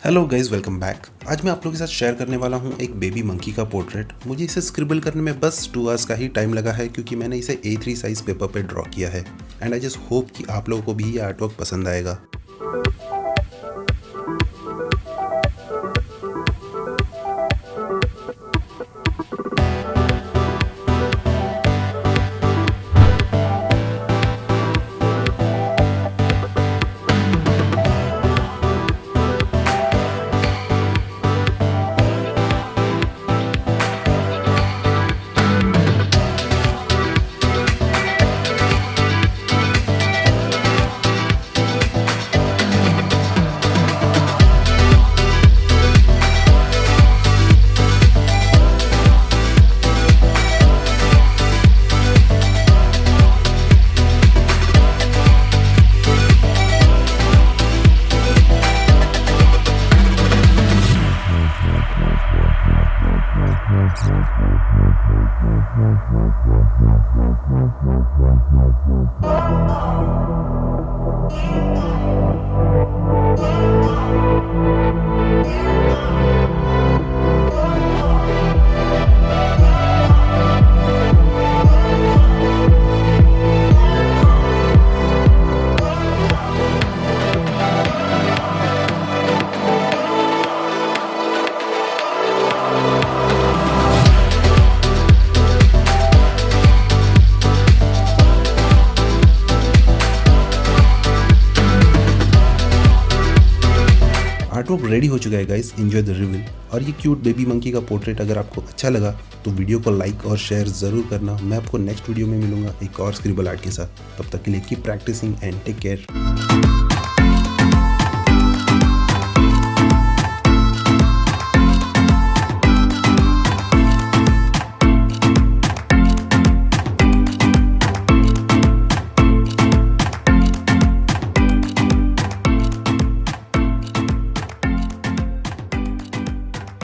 Hello guys, welcome back. आज मैं आप लोगों के साथ शेयर करने वाला हूँ एक बेबी मंकी का पोर्ट्रेट। मुझे इसे स्क्रिबल करने में बस 2 आवर्स का ही टाइम लगा है क्योंकि मैंने इसे A3 साइज पेपर पे ड्रॉ किया है। एंड आई जस्ट होप कि आप लोगों को भी ये आर्टवर्क पसंद आएगा। आर्टवर्क रेडी हो चुका है गाइस, एंजॉय द रिवील। और ये क्यूट बेबी मंकी का पोर्ट्रेट अगर आपको अच्छा लगा तो वीडियो को लाइक और शेयर ज़रूर करना। मैं आपको नेक्स्ट वीडियो में मिलूंगा एक और स्क्रिबल आर्ट के साथ। तब तक के लिए keep practising and take care.